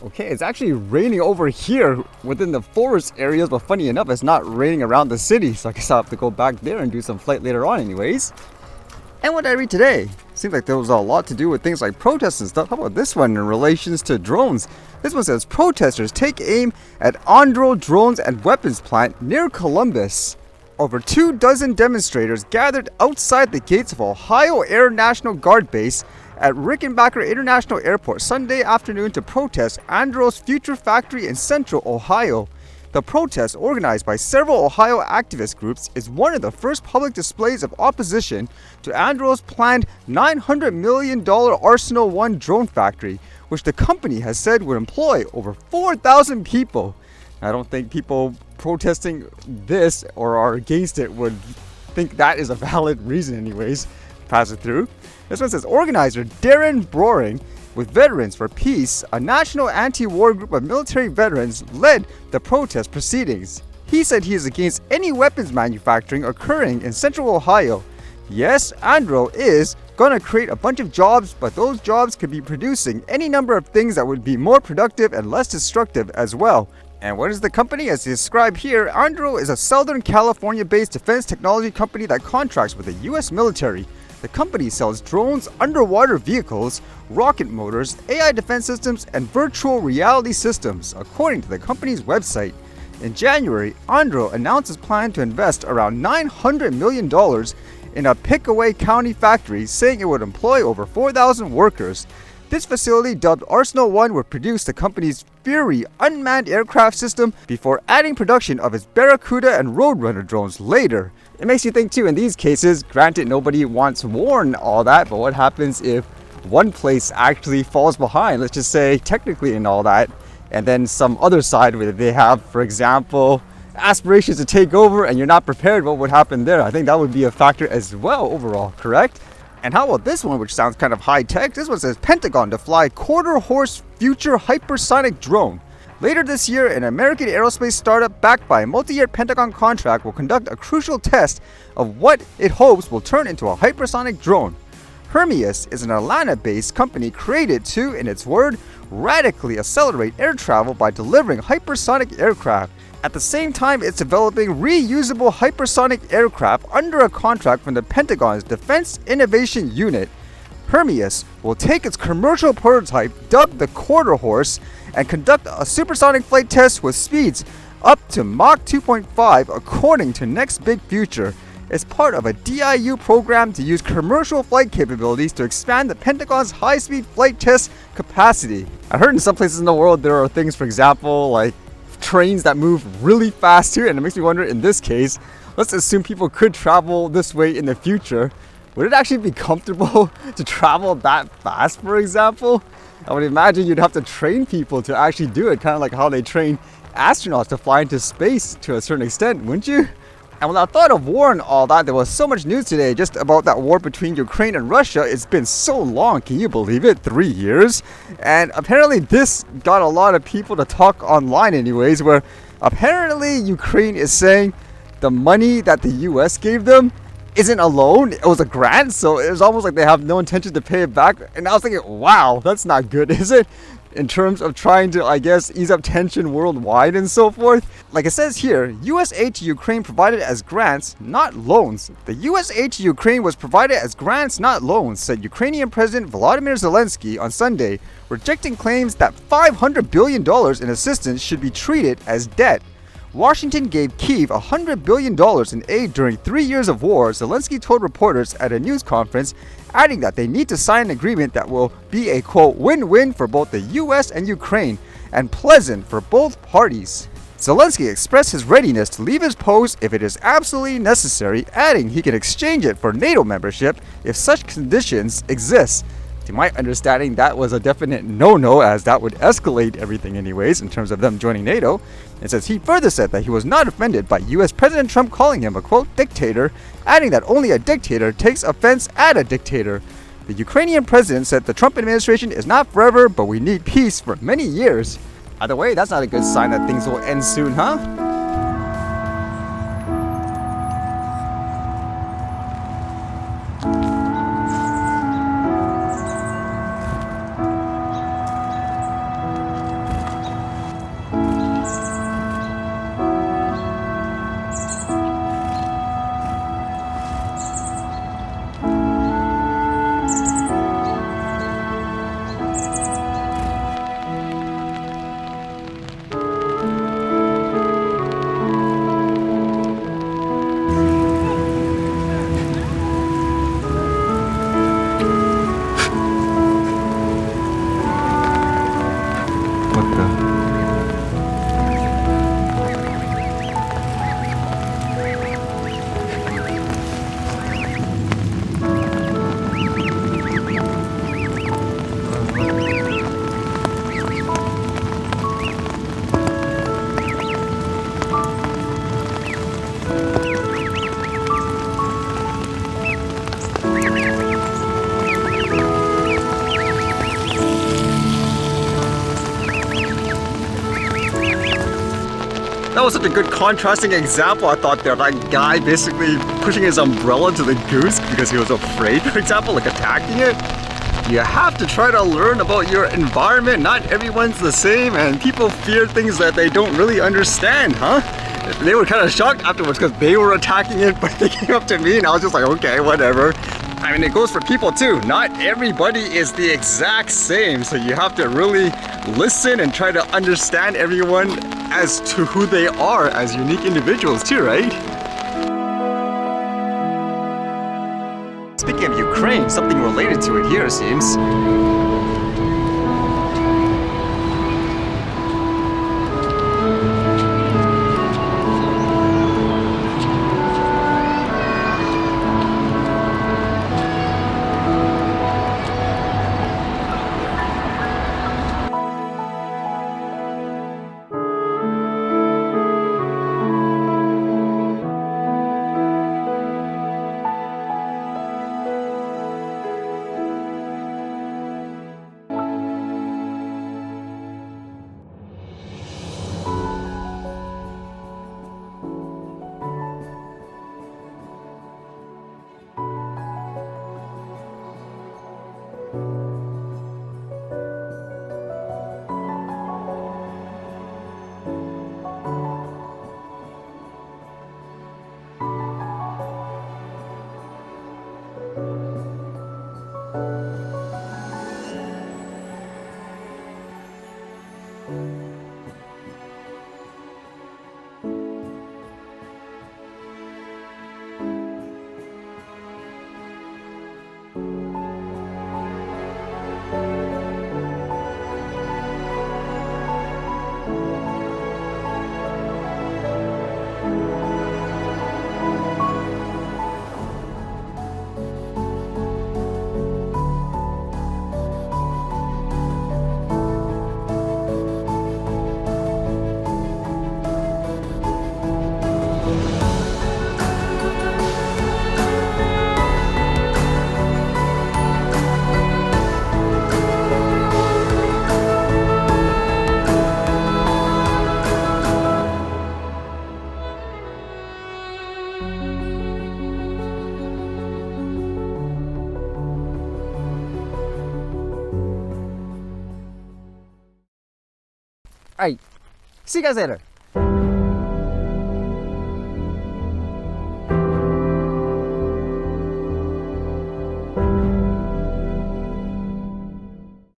Okay, it's actually raining over here within the forest areas, but funny enough, it's not raining around the city, so I guess I'll have to go back there and do some flight later on anyways. And what did I read today? Seems like there was a lot to do with things like protests and stuff. How about this one in relations to drones? This one says, protesters take aim at Anduril drones and weapons plant near Columbus. Over 24 demonstrators gathered outside the gates of Ohio Air National Guard Base at Rickenbacker International Airport Sunday afternoon to protest Anduril's future factory in central Ohio. The protest, organized by several Ohio activist groups, is one of the first public displays of opposition to Anduril's planned $900 million Arsenal One drone factory, which the company has said would employ over 4,000 people. I don't think people protesting this or are against it would think that is a valid reason anyways. Pass it through. This one says, organizer Darren Broering with Veterans for Peace, a national anti-war group of military veterans, led the protest proceedings. He said he is against any weapons manufacturing occurring in central Ohio. Yes, Anduril is gonna create a bunch of jobs, but those jobs could be producing any number of things that would be more productive and less destructive as well. And what is the company? As described here, Anduril is a Southern California-based defense technology company that contracts with the U.S. military. The company sells drones, underwater vehicles, rocket motors, AI defense systems, and virtual reality systems, according to the company's website. In January, Anduril announced its plan to invest around $900 million in a Pickaway County factory, saying it would employ over 4,000 workers. This facility, dubbed Arsenal One, would produce the company's Fury unmanned aircraft system before adding production of its Barracuda and Roadrunner drones later. It makes you think too, in these cases, granted nobody wants war and all that, but what happens if one place actually falls behind, let's just say technically and all that, and then some other side where they have, for example, aspirations to take over and you're not prepared, what would happen there? I think that would be a factor as well overall, correct? And how about this one, which sounds kind of high-tech? This one says, Pentagon to fly QuarterHorse future hypersonic drone. Later this year, an American aerospace startup backed by a multi-year Pentagon contract will conduct a crucial test of what it hopes will turn into a hypersonic drone. Hermeus is an Atlanta-based company created to, in its word, radically accelerate air travel by delivering hypersonic aircraft. At the same time, it's developing reusable hypersonic aircraft under a contract from the Pentagon's Defense Innovation Unit. Hermeus will take its commercial prototype, dubbed the QuarterHorse, and conduct a supersonic flight test with speeds up to Mach 2.5, according to Next Big Future. It's part of a DIU program to use commercial flight capabilities to expand the Pentagon's high-speed flight test capacity. I heard in some places in the world there are things, for example, like trains that move really fast here, and it makes me wonder, in this case, let's assume people could travel this way in the future. Would it actually be comfortable to travel that fast, for example? I would imagine you'd have to train people to actually do it, kind of like how they train astronauts to fly into space to a certain extent, wouldn't you? And with our thought of war and all that, there was so much news today just about that war between Ukraine and Russia. It's been so long, can you believe it? 3 years. And apparently this got a lot of people to talk online anyways, where apparently Ukraine is saying the money that the US gave them isn't a loan, it was a grant, so it was almost like they have no intention to pay it back. And I was thinking, wow, that's not good, is it? In terms of trying to, I guess, ease up tension worldwide and so forth. Like it says here, US aid to Ukraine provided as grants, not loans. The US aid to Ukraine was provided as grants, not loans, said Ukrainian President Volodymyr Zelensky on Sunday, rejecting claims that $500 billion in assistance should be treated as debt. Washington gave Kyiv $100 billion in aid during 3 years of war, Zelensky told reporters at a news conference, adding that they need to sign an agreement that will be a, quote, win-win for both the US and Ukraine, and pleasant for both parties. Zelensky expressed his readiness to leave his post if it is absolutely necessary, adding he can exchange it for NATO membership if such conditions exist. To my understanding, that was a definite no-no, as that would escalate everything anyways in terms of them joining NATO. It says he further said that he was not offended by US President Trump calling him a, quote, dictator, adding that only a dictator takes offense at a dictator. The Ukrainian president said the Trump administration is not forever, but we need peace for many years. Either way, that's not a good sign that things will end soon, huh? What the? That was such a good contrasting example, I thought there. That guy basically pushing his umbrella to the goose because he was afraid, for example, like attacking it. You have to try to learn about your environment. Not everyone's the same, and people fear things that they don't really understand, huh? They were kind of shocked afterwards because they were attacking it, but they came up to me and I was just like, okay, whatever. I mean, it goes for people too. Not everybody is the exact same, so you have to really listen and try to understand everyone as to who they are as unique individuals too, right? Speaking of Ukraine, something related to it here, it seems. Alright, see you guys later.